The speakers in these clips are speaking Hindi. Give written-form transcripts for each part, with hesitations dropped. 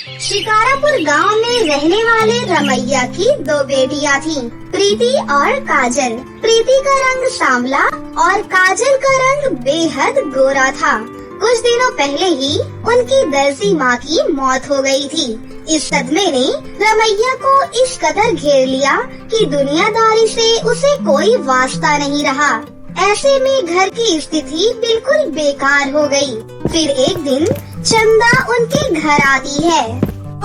शिकारापुर गांव में रहने वाले रमैया की दो बेटियां थीं, प्रीति और काजल। प्रीति का रंग सांवला और काजल का रंग बेहद गोरा था। कुछ दिनों पहले ही उनकी दर्जी माँ की मौत हो गई थी। इस सदमे ने रमैया को इस कदर घेर लिया कि दुनियादारी से उसे कोई वास्ता नहीं रहा। ऐसे में घर की स्थिति बिल्कुल बेकार हो गई। फिर एक दिन चंदा उनके घर आती है।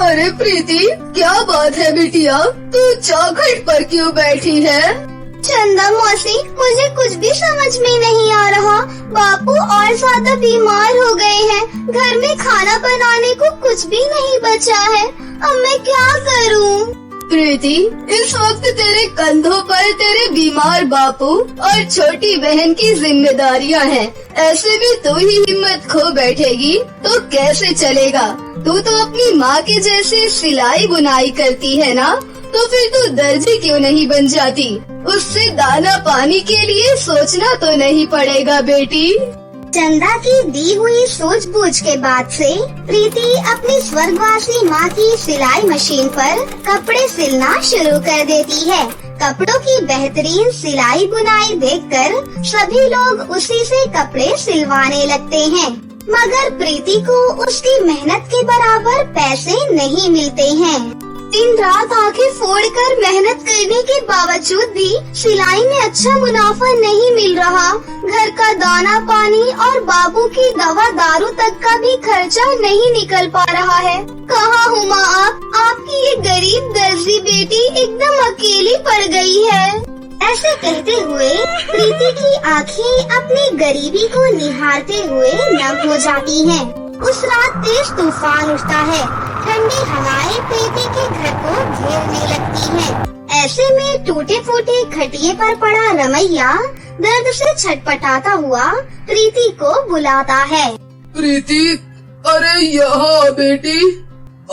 अरे प्रीति, क्या बात है बिटिया, तू चौखट पर क्यों बैठी है? चंदा मौसी, मुझे कुछ भी समझ में नहीं आ रहा। बापू और ज्यादा बीमार हो गए हैं। घर में खाना बनाने को कुछ भी नहीं बचा है। अब मैं क्या करूं? प्रीति, इस वक्त तेरे कंधों पर तेरे बीमार बापू और छोटी बहन की जिम्मेदारियां हैं। ऐसे में तू ही हिम्मत खो बैठेगी तो कैसे चलेगा? तू तो अपनी माँ के जैसे सिलाई बुनाई करती है ना, तो फिर तू दर्जी क्यों नहीं बन जाती? उससे दाना पानी के लिए सोचना तो नहीं पड़ेगा बेटी। चंदा की दी हुई सूझबूझ के बाद से प्रीति अपनी स्वर्गवासी माँ की सिलाई मशीन पर कपड़े सिलना शुरू कर देती है। कपड़ों की बेहतरीन सिलाई बुनाई देखकर सभी लोग उसी से कपड़े सिलवाने लगते हैं, मगर प्रीति को उसकी मेहनत के बराबर पैसे नहीं मिलते हैं। दिन रात आंखें फोड़कर मेहनत करने के बावजूद भी सिलाई में अच्छा मुनाफा नहीं मिल रहा। घर का दाना पानी और बाबू की दवा दारू तक का भी खर्चा नहीं निकल पा रहा है। कहाँ हो माँ आप? आपकी ये गरीब दर्जी बेटी एकदम अकेली पड़ गई है। ऐसे कहते हुए प्रीति की आँखें अपनी गरीबी को निहारते हुए नम हो जाती हैं। उस रात तेज तूफान उठता है। ठंडी हवाएं प्रीति के घर को घेरने लगती हैं। ऐसे में टूटे फूटे खटिए पर पड़ा रमैया दर्द से छटपटाता हुआ प्रीति को बुलाता है। प्रीति, अरे यहाँ बेटी,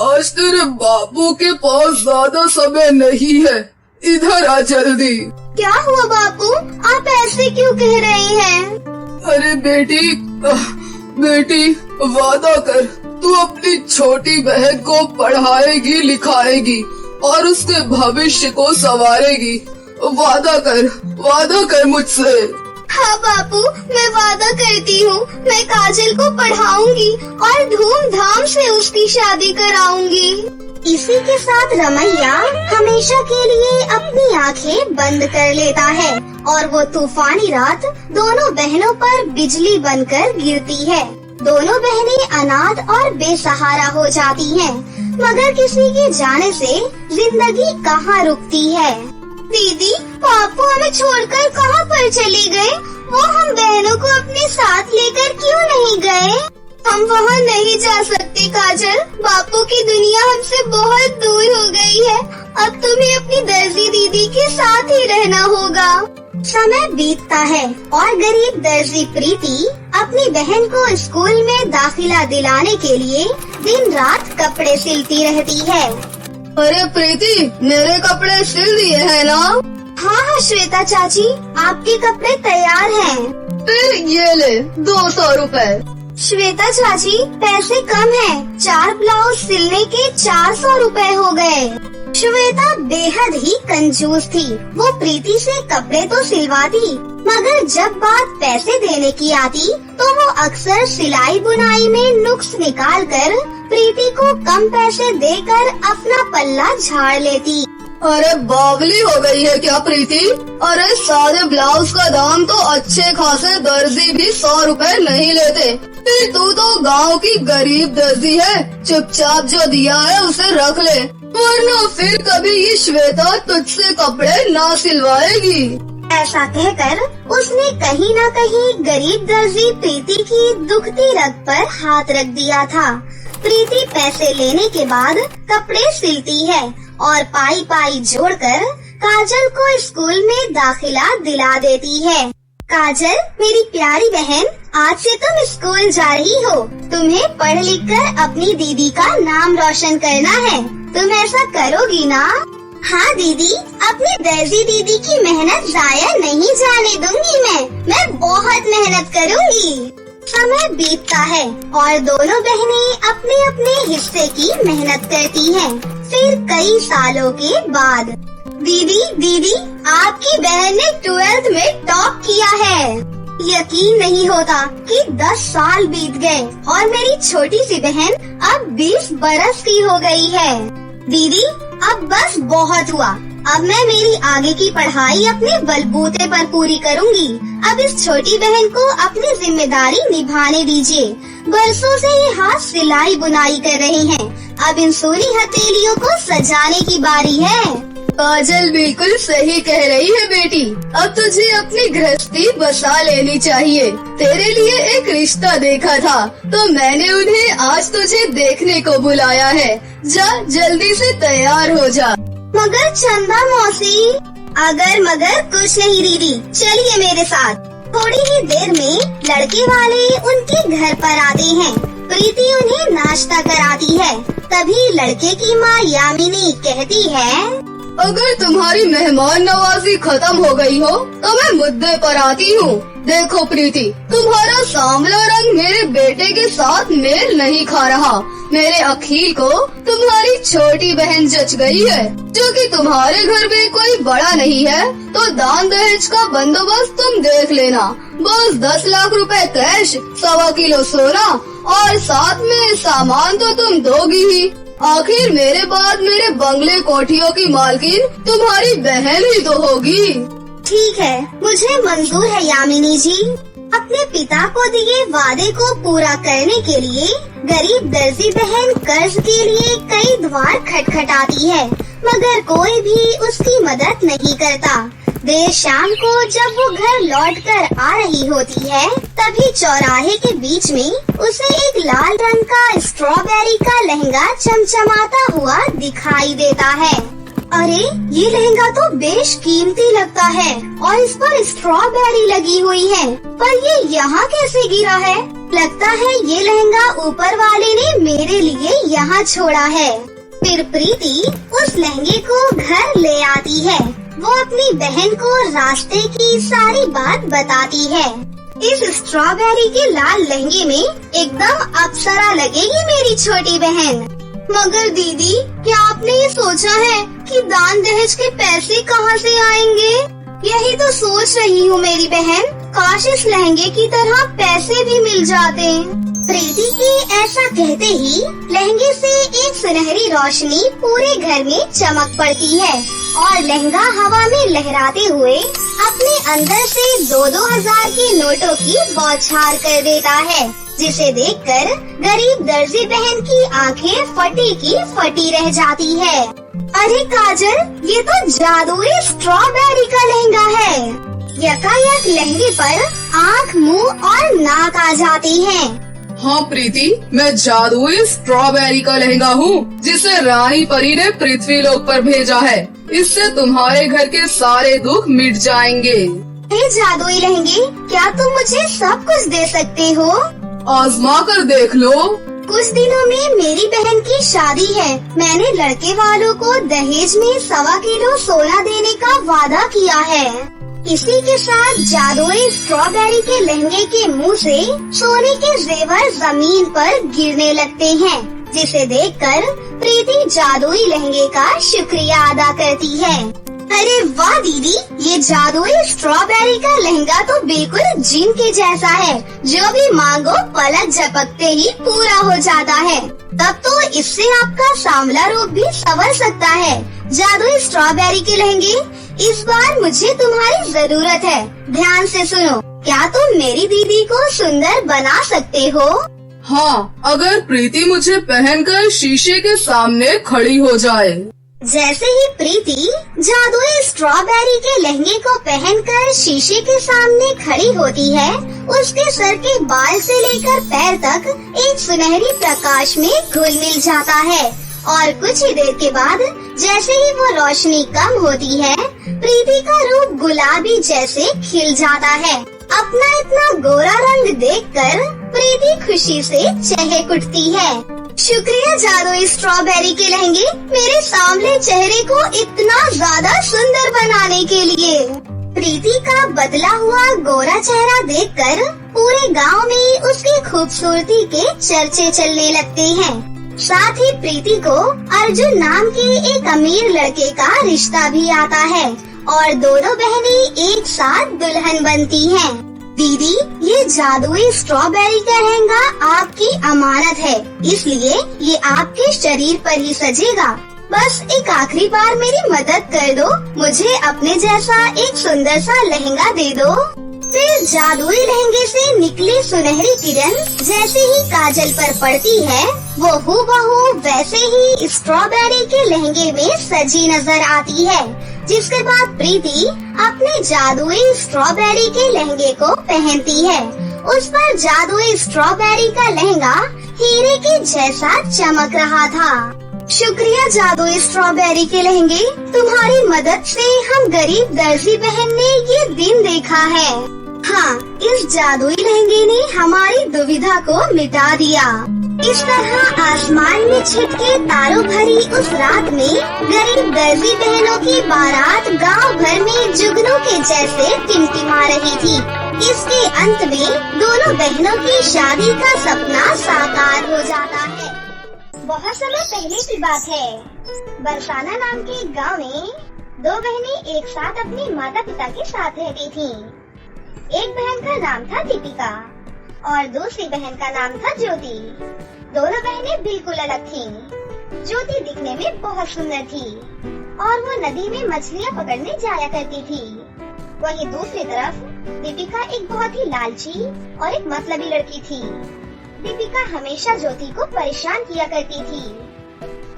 आज तेरे बापू के पास ज्यादा समय नहीं है, इधर आ जल्दी। क्या हुआ बापू, आप ऐसे क्यों कह रहे हैं? अरे बेटी, वादा कर, तू अपनी छोटी बहन को पढ़ाएगी लिखाएगी और उसके भविष्य को संवारेगी। वादा कर मुझसे। हाँ बापू, मैं वादा करती हूँ। मैं काजल को पढ़ाऊंगी और धूमधाम से उसकी शादी कराऊंगी। इसी के साथ रमैया हमेशा के लिए अपनी आंखें बंद कर लेता है और वो तूफानी रात दोनों बहनों पर बिजली बनकर गिरती है। दोनों बहनें अनाथ और बेसहारा हो जाती हैं, मगर किसी के जाने से जिंदगी कहाँ रुकती है। दीदी, पापू हमें छोड़कर कहाँ पर चले गए? वो हम बहनों को अपने साथ लेकर क्यों नहीं गए? हम वहाँ नहीं जा सकते काजल। बापू की दुनिया हमसे बहुत दूर हो गई है। अब तुम्हें अपनी दर्जी दीदी के साथ ही रहना होगा। समय बीतता है और गरीब दर्जी प्रीति अपनी बहन को स्कूल में दाखिला दिलाने के लिए दिन रात कपड़े सिलती रहती है। अरे प्रीति, मेरे कपड़े सिल दिए हैं ना? हाँ श्वेता चाची, आपके कपड़े तैयार हैं। फिर ये ले 200 रुपए। श्वेता चाची, पैसे कम हैं। 4 ब्लाउज सिलने के 400 रुपए हो गए। श्वेता बेहद ही कंजूस थी। वो प्रीति से कपड़े तो सिलवाती, मगर जब बात पैसे देने की आती तो वो अक्सर सिलाई बुनाई में नुक्स निकालकर प्रीति को कम पैसे देकर अपना पल्ला झाड़ लेती। अरे बावली हो गई है क्या प्रीति? अरे सारे ब्लाउज का दाम तो अच्छे खासे दर्जी भी 100 रुपए नहीं लेते। फिर तू तो गांव की गरीब दर्जी है, चुपचाप जो दिया है उसे रख ले, वरना फिर कभी ये श्वेता तुझसे कपड़े ना सिलवाएगी। ऐसा कहकर उसने कहीं न कहीं गरीब दर्जी प्रीति की दुखती रग पर हाथ रख दिया था। प्रीति पैसे लेने के बाद कपड़े सिलती है और पाई पाई जोड़कर काजल को स्कूल में दाखिला दिला देती है। काजल, मेरी प्यारी बहन, आज से तुम स्कूल जा रही हो। तुम्हें पढ़ लिख कर अपनी दीदी का नाम रोशन करना है। तुम ऐसा करोगी ना? हाँ दीदी, अपनी दर्जी दीदी की मेहनत जाया नहीं जाने दूंगी। मैं बहुत मेहनत करूंगी। समय बीतता है और दोनों बहनें अपने अपने हिस्से की मेहनत करती हैं। फिर कई सालों के बाद दीदी आपकी बहन ने 12th में टॉप किया है। यकीन नहीं होता कि 10 साल बीत गए और मेरी छोटी सी बहन अब 20 बरस की हो गई है। दीदी अब बस बहुत हुआ। अब मैं मेरी आगे की पढ़ाई अपने बलबूते पर पूरी करूंगी। अब इस छोटी बहन को अपनी जिम्मेदारी निभाने दीजिए। बरसों से ये हाथ सिलाई बुनाई कर रहे हैं। अब इन सोनी हथेलियों को सजाने की बारी है। काजल बिल्कुल सही कह रही है बेटी। अब तुझे अपनी गृहस्थी बसा लेनी चाहिए। तेरे लिए एक रिश्ता देखा था तो मैंने उन्हें आज तुझे देखने को बुलाया है। जा जल्दी से तैयार हो जा। मगर चंदा मौसी, अगर मगर कुछ नहीं दीदी, चलिए मेरे साथ। थोड़ी ही देर में लड़के वाले उनके घर पर आते हैं। प्रीति उन्हें नाश्ता कराती है। तभी लड़के की माँ यामिनी कहती है, अगर तुम्हारी मेहमान नवाजी खत्म हो गई हो तो मैं मुद्दे पर आती हूँ। देखो प्रीति, तुम्हारा सांवला रंग मेरे बेटे के साथ मेल नहीं खा रहा। मेरे अखिल को तुम्हारी छोटी बहन जच गई है। जो कि तुम्हारे घर में कोई बड़ा नहीं है तो दान दहेज का बंदोबस्त तुम देख लेना। बस 10 लाख रुपए कैश, 1.25 किलो सोना और साथ में सामान तो तुम दोगी ही। आखिर मेरे बाद मेरे बंगले कोठियों की मालकिन तुम्हारी बहन ही तो होगी। ठीक है, मुझे मंजूर है यामिनी जी। अपने पिता को दिए वादे को पूरा करने के लिए गरीब दर्जी बहन कर्ज के लिए कई द्वार खटखटाती है, मगर कोई भी उसकी मदद नहीं करता। देर शाम को जब वो घर लौटकर आ रही होती है, तभी चौराहे के बीच में उसे एक लाल रंग का स्ट्रॉबेरी का लहंगा चमचमाता हुआ दिखाई देता है। अरे ये लहंगा तो बेश कीमती लगता है और इस पर स्ट्रॉबेरी लगी हुई है, पर ये यहाँ कैसे गिरा है? लगता है ये लहंगा ऊपर वाले ने मेरे लिए यहाँ छोड़ा है। फिर प्रीति उस लहंगे को घर ले आती है। वो अपनी बहन को रास्ते की सारी बात बताती है। इस स्ट्रॉबेरी के लाल लहंगे में एकदम अप्सरा लगेगी मेरी छोटी बहन। मगर दीदी, क्या आपने ये सोचा है कि दान दहेज के पैसे कहाँ से आएंगे? यही तो सोच रही हूँ मेरी बहन। काश इस लहंगे की तरह पैसे भी मिल जाते। प्रीति के ऐसा कहते ही लहंगे से एक सुनहरी रोशनी पूरे घर में चमक पड़ती है और लहंगा हवा में लहराते हुए अपने अंदर से 2-2 हजार के नोटों की बौछार कर देता है, जिसे देखकर गरीब दर्जी बहन की आंखें फटी की फटी रह जाती है। अरे काजल, ये तो जादुई स्ट्रॉबेरी का लहंगा है। यकायक लहंगे पर आँख, मुंह और नाक आ जाती हैं। हाँ प्रीति, मैं जादुई स्ट्रॉबेरी का लहंगा हूँ जिसे रानी परी ने पृथ्वी लोक पर भेजा है। इससे तुम्हारे घर के सारे दुख मिट जाएंगे। हे जादुई लहंगे, क्या तुम मुझे सब कुछ दे सकते हो? आजमा कर देख लो। कुछ दिनों में मेरी बहन की शादी है। मैंने लड़के वालों को दहेज में 1.25 किलो सोना देने का वादा किया है। इसी के साथ जादुई स्ट्रॉबेरी के लहंगे के मुंह से सोने के जेवर जमीन पर गिरने लगते हैं, जिसे देखकर प्रीति जादुई लहंगे का शुक्रिया अदा करती है। अरे वाह दीदी, ये जादुई स्ट्रॉबेरी का लहंगा तो बिल्कुल जिन के जैसा है। जो भी मांगो पलक झपकते ही पूरा हो जाता है। तब तो इससे आपका सांवला रूप भी संवर सकता है। जादुई स्ट्रॉबेरी के लहंगे, इस बार मुझे तुम्हारी जरूरत है। ध्यान से सुनो, क्या तुम मेरी दीदी को सुंदर बना सकते हो? हाँ, अगर प्रीति मुझे पहनकर शीशे के सामने खड़ी हो जाए। जैसे ही प्रीति जादुई स्ट्रॉबेरी के लहंगे को पहनकर शीशे के सामने खड़ी होती है, उसके सर के बाल से लेकर पैर तक एक सुनहरी प्रकाश में घुल मिल जाता है और कुछ ही देर के बाद जैसे ही वो रोशनी कम होती है, प्रीति का रूप गुलाबी जैसे खिल जाता है। अपना इतना गोरा रंग देखकर प्रीति खुशी से चहक उठती है। शुक्रिया जादुई स्ट्रॉबेरी के लहंगे, मेरे सांवले चेहरे को इतना ज्यादा सुंदर बनाने के लिए। प्रीति का बदला हुआ गोरा चेहरा देखकर पूरे गांव में उसकी खूबसूरती के चर्चे चलने लगते हैं। साथ ही प्रीति को अर्जुन नाम के एक अमीर लड़के का रिश्ता भी आता है और दोनों बहनें एक साथ दुल्हन बनती हैं। दीदी, ये जादुई स्ट्रॉबेरी का लहंगा आपकी अमानत है, इसलिए ये आपके शरीर पर ही सजेगा। बस एक आखिरी बार मेरी मदद कर दो, मुझे अपने जैसा एक सुंदर सा लहंगा दे दो। फिर जादुई लहंगे से निकली सुनहरी किरण जैसे ही काजल पर पड़ती है, वो हूबहू वैसे ही स्ट्रॉबेरी के लहंगे में सजी नजर आती है। जिसके बाद प्रीति अपने जादुई स्ट्रॉबेरी के लहंगे को पहनती है। उस पर जादुई स्ट्रॉबेरी का लहंगा हीरे के जैसा चमक रहा था। शुक्रिया जादुई स्ट्रॉबेरी के लहंगे, तुम्हारी मदद से हम गरीब दर्जी बहन ने ये दिन देखा है। हाँ, इस जादुई लहंगे ने हमारी दुविधा को मिटा दिया। इस तरह आसमान में छिटके तारों भरी उस रात में गरीब दर्जी बहनों की बारात गांव भर में जुगनू के जैसे टिमटिमा रही थी। इसके अंत में दोनों बहनों की शादी का सपना साकार हो जाता है। बहुत समय पहले की बात है। बरसाना नाम के एक गाँव में दो बहनें एक साथ अपने माता पिता के साथ रहती थीं। एक बहन का नाम था दीपिका और दूसरी बहन का नाम था ज्योति। दोनों बहनें बिल्कुल अलग थीं। ज्योति दिखने में बहुत सुंदर थी और वो नदी में मछलियाँ पकड़ने जाया करती थी। वहीं दूसरी तरफ दीपिका एक बहुत ही लालची और एक मतलबी लड़की थी। दीपिका हमेशा ज्योति को परेशान किया करती थी।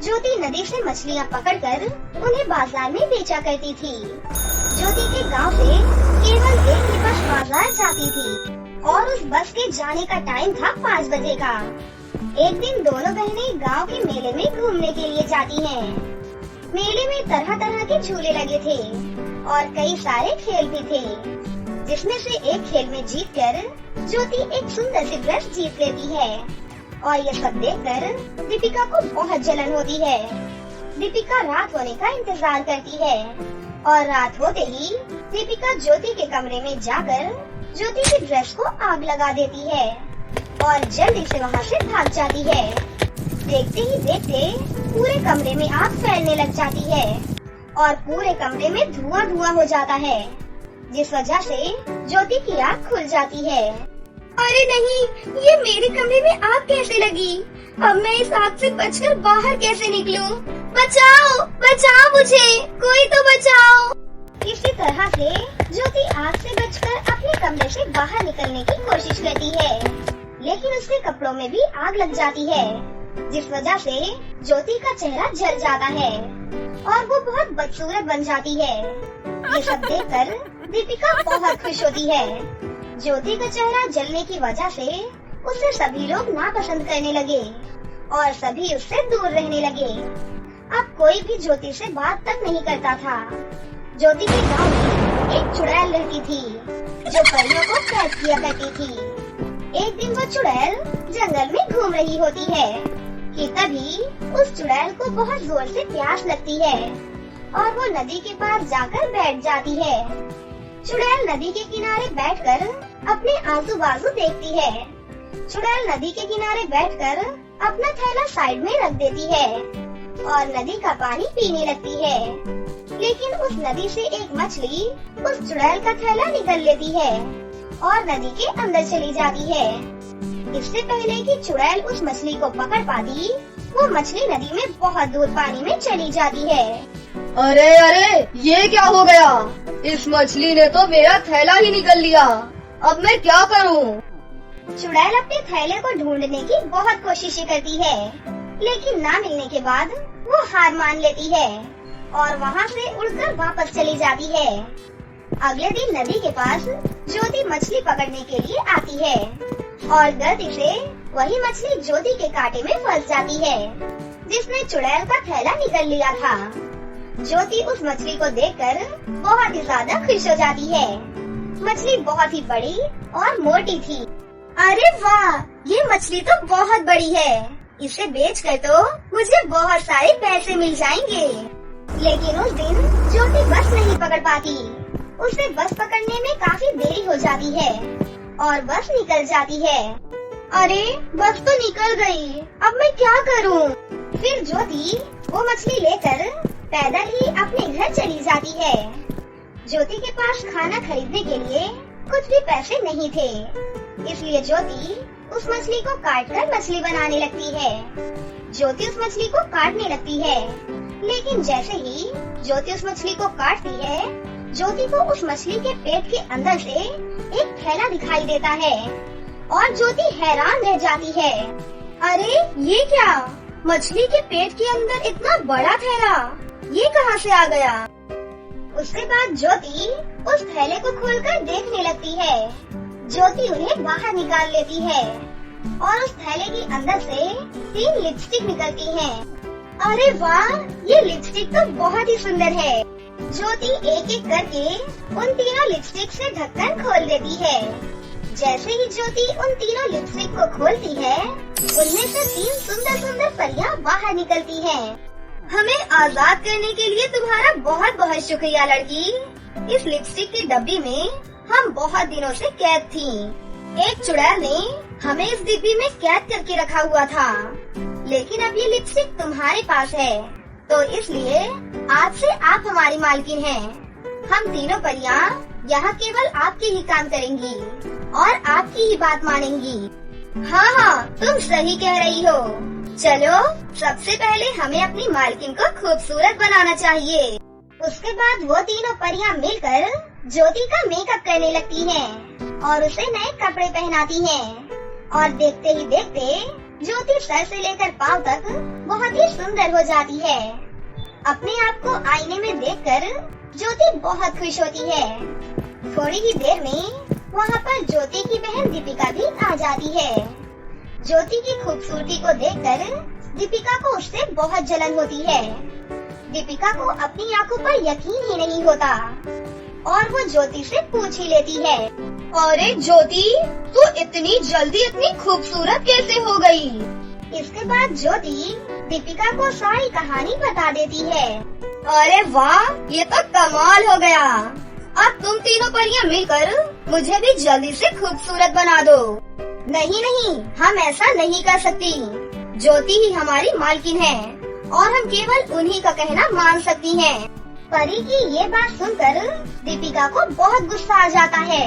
ज्योति नदी से मछलियाँ पकड़कर उन्हें बाजार में बेचा करती थी। ज्योति के गांव से केवल एक ही बस बाजार जाती थी और उस बस के जाने का टाइम था 5 बजे का। एक दिन दोनों बहनें गांव के मेले में घूमने के लिए जाती हैं। मेले में तरह तरह के झूले लगे थे और कई सारे खेल भी थे, जिसमें से एक खेल में जीतकर ज्योति एक सुंदर सी ड्रेस जीत लेती है और ये सब देखकर दीपिका को बहुत जलन होती है। दीपिका रात होने का इंतजार करती है और रात होते ही दीपिका ज्योति के कमरे में जाकर ज्योति की ड्रेस को आग लगा देती है और जल्दी से वहाँ से भाग जाती है। देखते ही देखते पूरे कमरे में आग फैलने लग जाती है और पूरे कमरे में धुआं धुआं हो जाता है, जिस वजह से ज्योति की आँख खुल जाती है। अरे नहीं, ये मेरे कमरे में आग कैसे लगी? अब मैं इस आग से बचकर बाहर कैसे निकलूं? बचाओ, बचाओ मुझे, कोई तो बचाओ। इसी तरह से ज्योति आग से बचकर अपने कमरे से बाहर निकलने की कोशिश करती है, लेकिन उसके कपड़ों में भी आग लग जाती है, जिस वजह से ज्योति का चेहरा जल जाता है और वो बहुत बदसूरत बन जाती है। ये सब देखकर दीपिका बहुत खुश होती है। ज्योति का चेहरा जलने की वजह से उसे सभी लोग नापसंद करने लगे और सभी उससे दूर रहने लगे। अब कोई भी ज्योति से बात तक नहीं करता था। ज्योति के गांव में एक चुड़ैल रहती थी जो परियों को कैद किया करती थी। एक दिन वो चुड़ैल जंगल में घूम रही होती है कि तभी उस चुड़ैल को बहुत जोर से प्यास लगती है और वो नदी के पास जाकर बैठ जाती है। चुड़ैल नदी के किनारे बैठकर अपने आजू बाजू देखती है। चुड़ैल नदी के किनारे बैठकर अपना थैला साइड में रख देती है और नदी का पानी पीने लगती है, लेकिन उस नदी से एक मछली उस चुड़ैल का थैला निगल लेती है और नदी के अंदर चली जाती है। इससे पहले कि चुड़ैल उस मछली को पकड़ पाती, वो मछली नदी में बहुत दूर पानी में चली जाती है। अरे अरे, ये क्या हो गया? इस मछली ने तो मेरा थैला ही निगल लिया। अब मैं क्या करूं? चुड़ैल अपने थैले को ढूंढने की बहुत कोशिशें करती है, लेकिन ना मिलने के बाद वो हार मान लेती है और वहाँ से उड़कर वापस चली जाती है। अगले दिन नदी के पास ज्योति मछली पकड़ने के लिए आती है और गलती से वही मछली ज्योति के कांटे में फंस जाती है, जिसने चुड़ैल का थैला निगल लिया था। ज्योति उस मछली को देखकर बहुत ही ज्यादा खुश हो जाती है। मछली बहुत ही बड़ी और मोटी थी। अरे वाह, ये मछली तो बहुत बड़ी है, इसे बेचकर तो मुझे बहुत सारे पैसे मिल जाएंगे। लेकिन उस दिन ज्योति बस नहीं पकड़ पाती। उसे बस पकड़ने में काफी देरी हो जाती है और बस निकल जाती है। अरे बस तो निकल गई, अब मैं क्या करूं? फिर ज्योति वो मछली लेकर पैदल ही अपने घर चली जाती है। ज्योति के पास खाना खरीदने के लिए कुछ भी पैसे नहीं थे, इसलिए ज्योति उस मछली को काटकर मछली बनाने लगती है। ज्योति उस मछली को काटने लगती है, लेकिन जैसे ही ज्योति उस मछली को काटती है, ज्योति को उस मछली के पेट के अंदर से एक थैला दिखाई देता है और ज्योति हैरान रह जाती है। अरे ये क्या? मछली के पेट के अंदर इतना बड़ा थैला, ये कहाँ से आ गया? उसके बाद ज्योति उस थैले को खोलकर देखने लगती है। ज्योति उन्हें बाहर निकाल लेती है और उस थैले के अंदर से 3 लिपस्टिक निकलती हैं। अरे वाह, ये लिपस्टिक तो बहुत ही सुंदर है। ज्योति एक एक करके उन तीनों लिपस्टिक से ढक्कन खोल देती है। जैसे ही ज्योति उन तीनों लिपस्टिक को खोलती है, उनमें से 3 सुंदर सुंदर परियां बाहर निकलती हैं। हमें आजाद करने के लिए तुम्हारा बहुत बहुत शुक्रिया लड़की। इस लिपस्टिक की डब्बी में हम बहुत दिनों से कैद थी। एक चुड़ैल ने हमें इस डिब्बी में कैद करके रखा हुआ था, लेकिन अब ये लिपस्टिक तुम्हारे पास है, तो इसलिए आज से आप हमारी मालकिन हैं। हम तीनों परियां यहाँ केवल आपके ही काम करेंगी और आपकी ही बात मानेंगी। हाँ हाँ, तुम सही कह रही हो। चलो, सबसे पहले हमें अपनी मालकिन को खूबसूरत बनाना चाहिए। उसके बाद वो तीनों परियां मिलकर ज्योति का मेकअप करने लगती हैं और उसे नए कपड़े पहनाती हैं और देखते ही देखते ज्योति सर से लेकर पाँव तक बहुत ही सुंदर हो जाती है। अपने आप को आईने में देखकर ज्योति बहुत खुश होती है। थोड़ी ही देर में वहाँ पर ज्योति की बहन दीपिका भी आ जाती है। ज्योति की खूबसूरती को देखकर दीपिका को उससे बहुत जलन होती है। दीपिका को अपनी आंखों पर यकीन ही नहीं होता और वो ज्योति से पूछ ही लेती है, अरे ज्योति, तू इतनी जल्दी इतनी खूबसूरत कैसे हो गई? इसके बाद ज्योति दीपिका को सारी कहानी बता देती है। अरे वाह, ये तो कमाल हो गया। अब तुम तीनों परियां मिलकर मुझे भी जल्दी से खूबसूरत बना दो। नहीं नहीं, हम ऐसा नहीं कर सकती। ज्योति ही हमारी मालकिन है और हम केवल उन्हीं का कहना मान सकती हैं। परी की ये बात सुनकर दीपिका को बहुत गुस्सा आ जाता है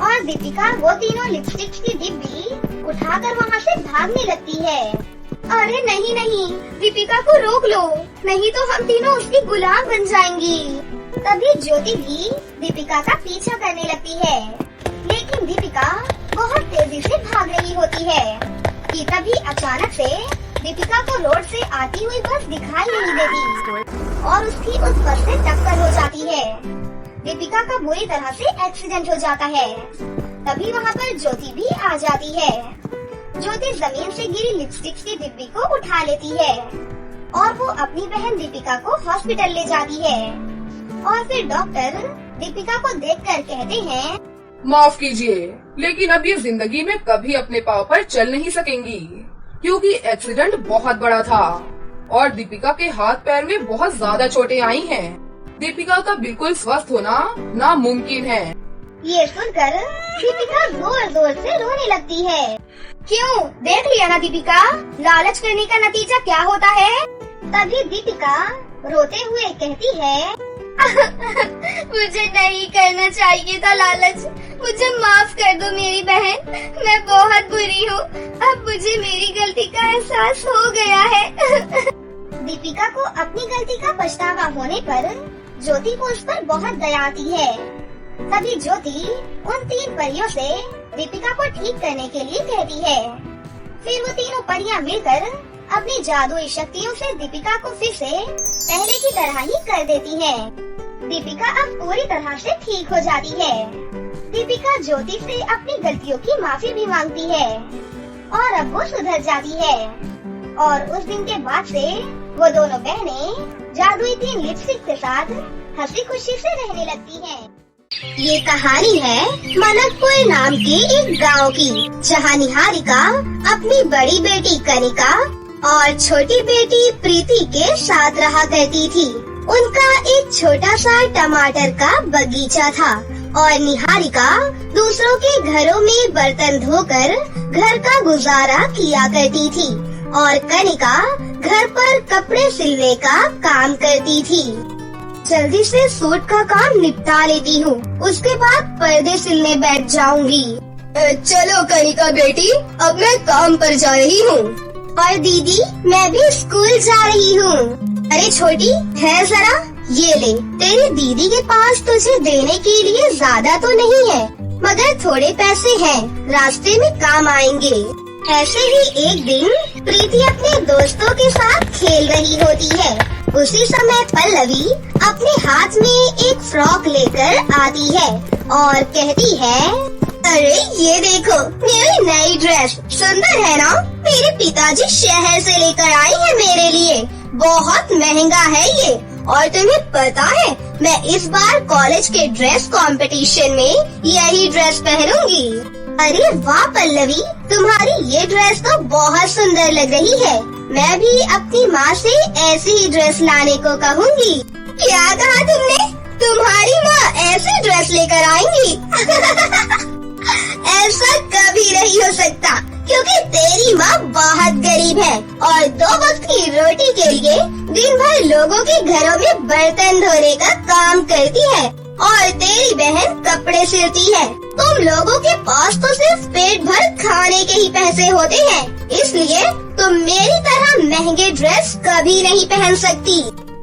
और दीपिका वो तीनों लिपस्टिक की डिब्बी उठाकर वहाँ से भागने लगती है। अरे नहीं नहीं, दीपिका को रोक लो, नहीं तो हम तीनों उसकी गुलाम बन जाएंगी। तभी ज्योति भी दीपिका का पीछा करने लगती है, लेकिन दीपिका बहुत तेजी से भाग रही होती है कि तभी अचानक से दीपिका को रोड से आती हुई बस दिखाई नहीं देती और उसकी उस बस से टक्कर हो जाती है। दीपिका का बुरी तरह से एक्सीडेंट हो जाता है। तभी वहाँ पर ज्योति भी आ जाती है। ज्योति जमीन से गिरी लिपस्टिक की डिब्बी को उठा लेती है और वो अपनी बहन दीपिका को हॉस्पिटल ले जाती है और फिर डॉक्टर दीपिका को देखकर कहते हैं, माफ कीजिए, लेकिन अब ये जिंदगी में कभी अपने पाँव पर चल नहीं सकेंगी, क्योंकि एक्सीडेंट बहुत बड़ा था और दीपिका के हाथ पैर में बहुत ज्यादा चोटें आई हैं। दीपिका का बिल्कुल स्वस्थ होना नामुमकिन है। ये सुनकर दीपिका जोर जोर से रोने लगती है। क्यों, देख लिया ना दीपिका, लालच करने का नतीजा क्या होता है। तभी दीपिका रोते हुए कहती है, मुझे नहीं करना चाहिए था लालच, मुझे माफ कर दो मेरी बहन, मैं बहुत बुरी हूँ, अब मुझे मेरी गलती का एहसास हो गया है। दीपिका को अपनी गलती का पछतावा होने पर ज्योति को उस पर बहुत दया आती है। तभी ज्योति उन 3 परियों से दीपिका को ठीक करने के लिए कहती है। फिर वो तीनों परियां मिलकर अपनी जादुई शक्तियों से दीपिका को फिर से पहले की तरह ही कर देती हैं। दीपिका अब पूरी तरह से ठीक हो जाती है। दीपिका ज्योति से अपनी गलतियों की माफी भी मांगती है और अब वो सुधर जाती है और उस दिन के बाद से वो दोनों बहनें जादुई 3 लिपस्टिक के साथ हंसी खुशी से रहने लगती हैं। ये कहानी है मनकपुर नाम के एक गांव की, जहां निहारिका अपनी बड़ी बेटी कनिका और छोटी बेटी प्रीति के साथ रहा करती थी। उनका एक छोटा सा टमाटर का बगीचा था और निहारिका दूसरों के घरों में बर्तन धोकर घर का गुजारा किया करती थी और कनिका घर पर कपड़े सिलने का काम करती थी। जल्दी से सूट का काम निपटा लेती हूँ, उसके बाद पर्दे सिलने बैठ जाऊंगी। चलो कनिका बेटी, अब मैं काम पर जा रही हूँ। और दीदी, मैं भी स्कूल जा रही हूँ। अरे छोटी, है जरा, ये ले, तेरी दीदी के पास तुझे देने के लिए ज्यादा तो नहीं है, मगर थोड़े पैसे हैं, रास्ते में काम आएंगे। ऐसे ही एक दिन प्रीति अपने दोस्तों के साथ खेल रही होती है। उसी समय पल्लवी अपने हाथ में एक फ्रॉक लेकर आती है और कहती है, अरे ये देखो, मेरी नई ड्रेस सुंदर है ना? मेरे पिताजी शहर से लेकर आई है मेरे लिए, बहुत महंगा है ये। और तुम्हें पता है, मैं इस बार कॉलेज के ड्रेस कंपटीशन में यही ड्रेस पहनूंगी। अरे वाह पल्लवी, तुम्हारी ये ड्रेस तो बहुत सुंदर लग रही है। मैं भी अपनी माँ से ऐसी ही ड्रेस लाने को कहूँगी। क्या कहा तुमने? तुम्हारी माँ ऐसी ड्रेस लेकर आएंगी? ऐसा कभी नहीं हो सकता, क्योंकि तेरी माँ बहुत गरीब है और 2 वक्त की रोटी के लिए दिन भर लोगों के घरों में बर्तन धोने का काम करती है और तेरी बहन कपड़े सिलती है। तुम लोगों के पास तो सिर्फ पेट भर खाने के ही पैसे होते हैं, इसलिए तुम मेरी तरह महंगे ड्रेस कभी नहीं पहन सकती।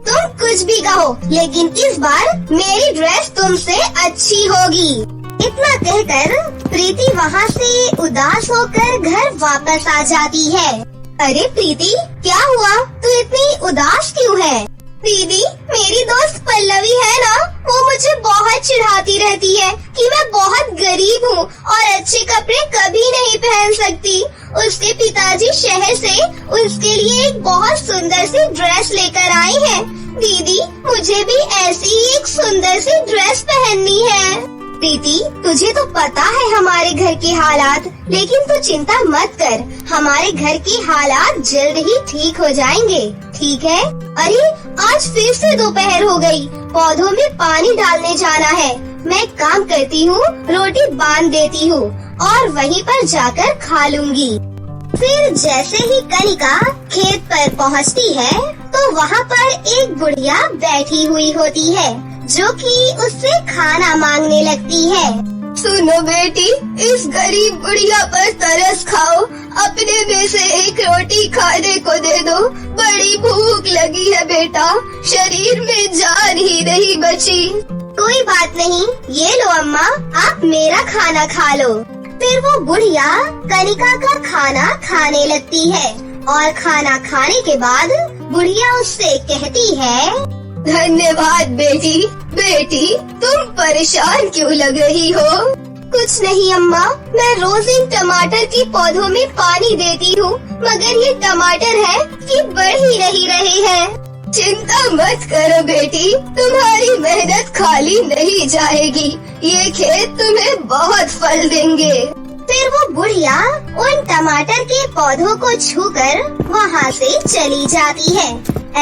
तुम कुछ भी कहो, लेकिन इस बार मेरी ड्रेस तुमसे अच्छी होगी। इतना कहकर प्रीति वहाँ से उदास होकर घर वापस आ जाती है। अरे प्रीति, क्या हुआ? तू इतनी उदास क्यों है? दीदी, मेरी दोस्त पल्लवी है ना, वो मुझे बहुत चिढ़ाती रहती है कि मैं बहुत गरीब हूँ और अच्छे कपड़े कभी नहीं पहन सकती। उसके पिताजी शहर से उसके लिए एक बहुत सुंदर सी ड्रेस लेकर आए हैं। दीदी, मुझे भी ऐसी ही एक सुंदर सी ड्रेस पहननी है। प्रीति, तुझे तो पता है हमारे घर के हालात, लेकिन तू चिंता मत कर, हमारे घर के हालात जल्द ही ठीक हो जाएंगे, ठीक है? अरे आज फिर से दोपहर हो गई, पौधों में पानी डालने जाना है। मैं काम करती हूँ, रोटी बांध देती हूँ और वहीं पर जाकर खा लूंगी। फिर जैसे ही कनिका खेत पर पहुँचती है, तो वहाँ पर एक बुढ़िया बैठी हुई होती है, जो कि उससे खाना मांगने लगती है। सुनो बेटी, इस गरीब बुढ़िया पर तरस खाओ, अपने में से एक रोटी खाने को दे दो, बड़ी भूख लगी है बेटा, शरीर में जान ही नहीं बची। कोई बात नहीं, ये लो अम्मा, आप मेरा खाना खा लो। फिर वो बुढ़िया कनिका का खाना खाने लगती है और खाना खाने के बाद बुढ़िया उससे कहती है, धन्यवाद बेटी। बेटी, तुम परेशान क्यों लग रही हो? कुछ नहीं अम्मा, मैं रोज इन टमाटर के पौधों में पानी देती हूँ, मगर ये टमाटर है कि बढ़ ही नहीं रहे हैं। चिंता मत करो बेटी, तुम्हारी मेहनत खाली नहीं जाएगी, ये खेत तुम्हें बहुत फल देंगे। फिर वो बुढ़िया उन टमाटर के पौधों को छूकर वहाँ से चली जाती है।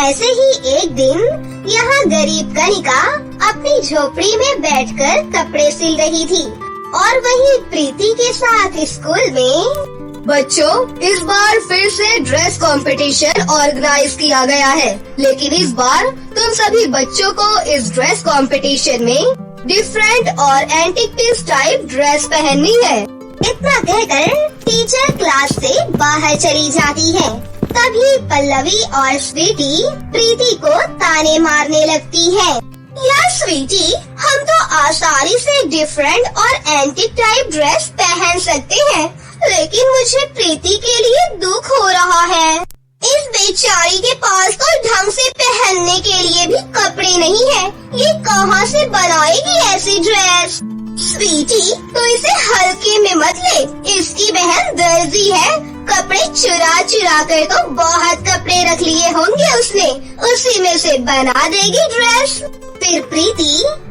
ऐसे ही एक दिन यहाँ गरीब कनिका अपनी झोपड़ी में बैठकर कपड़े सिल रही थी और वहीं प्रीति के साथ स्कूल में। बच्चों, इस बार फिर से ड्रेस कंपटीशन ऑर्गेनाइज किया गया है, लेकिन इस बार तुम सभी बच्चों को इस ड्रेस कंपटीशन में डिफरेंट और एंटीक पीस टाइप ड्रेस पहननी है। इतना कहकर टीचर क्लास से बाहर चली जाती है। तभी पल्लवी और स्वीटी प्रीति को ताने मारने लगती है। यार स्वीटी, हम तो आसानी से डिफरेंट और एंटीक टाइप ड्रेस पहन सकते हैं, लेकिन मुझे प्रीति के लिए दुख हो रहा है। इस बेचारी के पास तो ढंग से पहनने के लिए भी कपड़े नहीं है, ये कहाँ से बनाएगी ऐसी ड्रेस? स्वीटी, तो इसे हल्के में मत ले, इसकी बहन दर्जी है, कपड़े चुरा चुरा कर तो बहुत कपड़े रख लिए होंगे उसने, उसी में से बना देगी ड्रेस। फिर प्रीति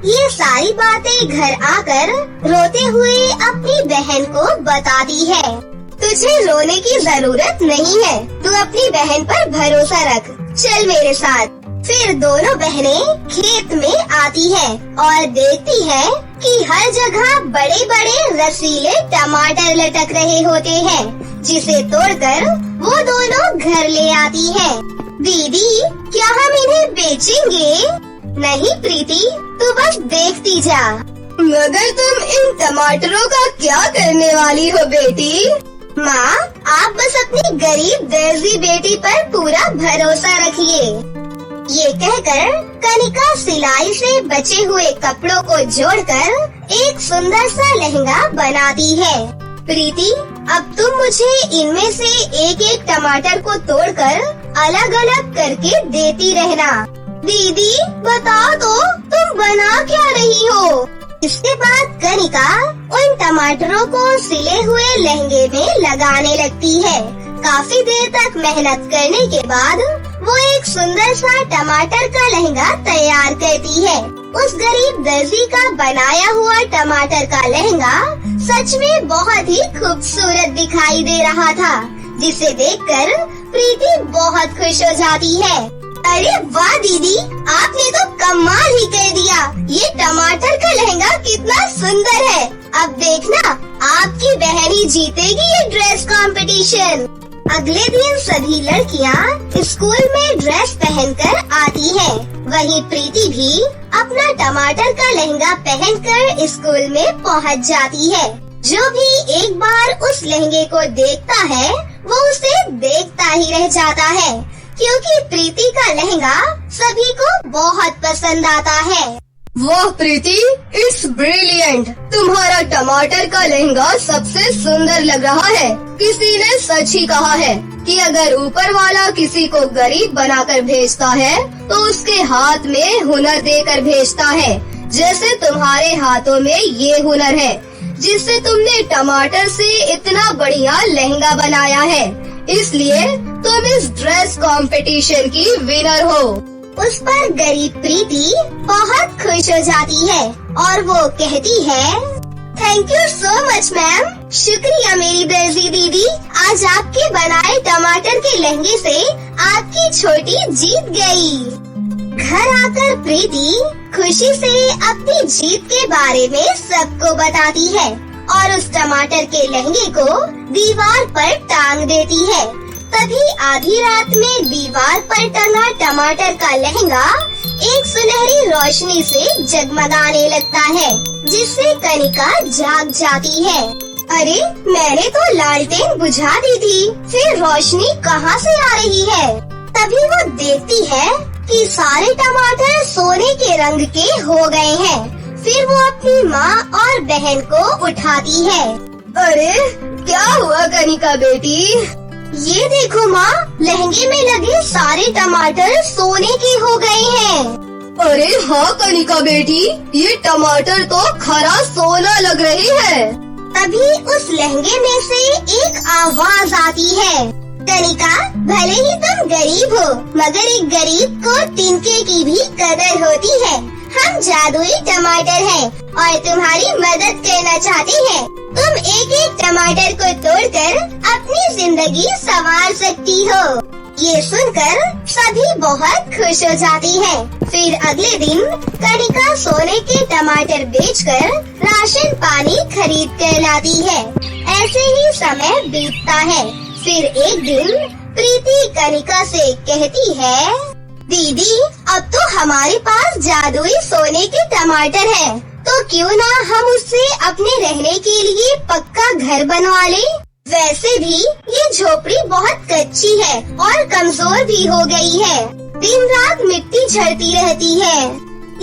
ये सारी बातें घर आकर रोते हुए अपनी बहन को बताती है। तुझे रोने की जरूरत नहीं है, तू अपनी बहन पर भरोसा रख, चल मेरे साथ। फिर दोनों बहनें खेत में आती है और देखती है कि हर जगह बड़े बड़े रसीले टमाटर लटक रहे होते हैं, जिसे तोड़कर वो दोनों घर ले आती है। दीदी, क्या हम इन्हें बेचेंगे? नहीं प्रीति, तू बस देखती जा। मगर तुम इन टमाटरों का क्या करने वाली हो बेटी? माँ, आप बस अपनी गरीब दर्जी बेटी पर पूरा भरोसा रखिए। ये कहकर कनिका सिलाई से बचे हुए कपड़ों को जोड़कर एक सुंदर सा लहंगा बनाती है। प्रीति, अब तुम मुझे इनमें से एक एक टमाटर को तोड़कर अलग अलग करके देती रहना। दीदी, बताओ तो तुम बना क्या रही हो? इसके बाद कनिका उन टमाटरों को सिले हुए लहंगे में लगाने लगती है। काफी देर तक मेहनत करने के बाद वो एक सुंदर सा टमाटर का लहंगा तैयार करती है। उस गरीब दर्जी का बनाया हुआ टमाटर का लहंगा सच में बहुत ही खूबसूरत दिखाई दे रहा था, जिसे देखकर प्रीति बहुत खुश हो जाती है। अरे वाह दीदी, आपने तो कमाल ही कर दिया। ये टमाटर का लहंगा कितना सुंदर है। अब देखना, आपकी बहन ही जीतेगी ये ड्रेस कंपटीशन। अगले दिन सभी लड़कियां स्कूल में ड्रेस पहनकर आती हैं। वहीं प्रीति भी अपना टमाटर का लहंगा पहनकर स्कूल में पहुंच जाती है। जो भी एक बार उस लहंगे को देखता है, वो उसे देखता ही रह जाता है, क्योंकि प्रीति का लहंगा सभी को बहुत पसंद आता है। वाह प्रीति, इट्स ब्रिलियंट। तुम्हारा टमाटर का लहंगा सबसे सुंदर लग रहा है। किसी ने सच ही कहा है कि अगर ऊपर वाला किसी को गरीब बनाकर भेजता है तो उसके हाथ में हुनर देकर भेजता है। जैसे तुम्हारे हाथों में ये हुनर है, जिससे तुमने टमाटर से इतना बढ़िया लहंगा बनाया है। इसलिए तुम इस ड्रेस कंपटीशन की विनर हो। उस पर गरीब प्रीति बहुत खुश हो जाती है और वो कहती है, thank you so much ma'am. शुक्रिया मेरी दर्जी दीदी। आज आपके बनाए टमाटर के लहंगे से आपकी छोटी जीत गई। घर आकर प्रीति खुशी से अपनी जीत के बारे में सबको बताती है और उस टमाटर के लहंगे को दीवार पर टांग देती है। तभी आधी रात में दीवार पर टंगा टमाटर का लहंगा एक सुनहरी रोशनी से जगमगाने लगता है, जिससे कनिका जाग जाती है। अरे, मैंने तो लालटेन बुझा दी थी, फिर रोशनी कहाँ से आ रही है? तभी वो देखती है कि सारे टमाटर सोने के रंग के हो गए हैं। फिर वो अपनी माँ और बहन को उठाती है। अरे, क्या हुआ कनिका बेटी? ये देखो माँ, लहंगे में लगे सारे टमाटर सोने के हो गए हैं। अरे हाँ कनिका बेटी, ये टमाटर तो खरा सोना लग रही है। तभी उस लहंगे में से एक आवाज आती है, कनिका, भले ही तुम गरीब हो, मगर एक गरीब को तिनके की भी कदर होती है। हम जादुई टमाटर हैं और तुम्हारी मदद करना चाहते हैं। तुम एक एक टमाटर को तोड़कर अपनी जिंदगी संवार सकती हो। ये सुनकर सभी बहुत खुश हो जाती हैं। फिर अगले दिन कनिका सोने के टमाटर बेचकर राशन पानी खरीद कर लाती है। ऐसे ही समय बीतता है। फिर एक दिन प्रीति कनिका से कहती है, दीदी, अब तो हमारे पास जादुई सोने के टमाटर हैं, तो क्यों ना हम उससे अपने रहने के लिए पक्का घर बनवा लें? वैसे भी ये झोपड़ी बहुत कच्ची है और कमजोर भी हो गई है। दिन रात मिट्टी झड़ती रहती है।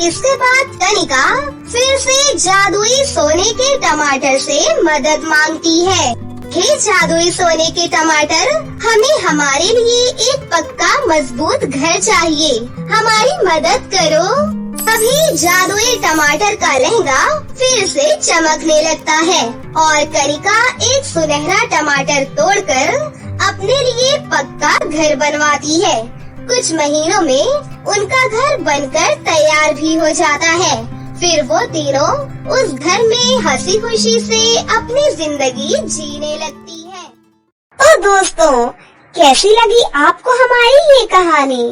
इसके बाद कनिका फिर से जादुई सोने के टमाटर से मदद मांगती है। हे जादुई सोने के टमाटर, हमें हमारे लिए एक पक्का मजबूत घर चाहिए, हमारी मदद करो। तभी जादुई टमाटर का लहंगा फिर से चमकने लगता है और कनिका एक सुनहरा टमाटर तोड़कर अपने लिए पक्का घर बनवाती है। कुछ महीनों में उनका घर बनकर तैयार भी हो जाता है। फिर वो तीनों उस घर में हंसी खुशी से अपनी जिंदगी जीने लगती है। तो दोस्तों, कैसी लगी आपको हमारी ये कहानी?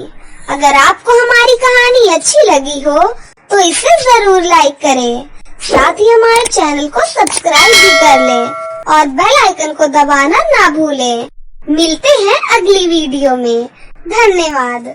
अगर आपको हमारी कहानी अच्छी लगी हो तो इसे जरूर लाइक करें। साथ ही हमारे चैनल को सब्सक्राइब भी कर लें और बेल आइकन को दबाना ना भूलें। मिलते हैं अगली वीडियो में। धन्यवाद।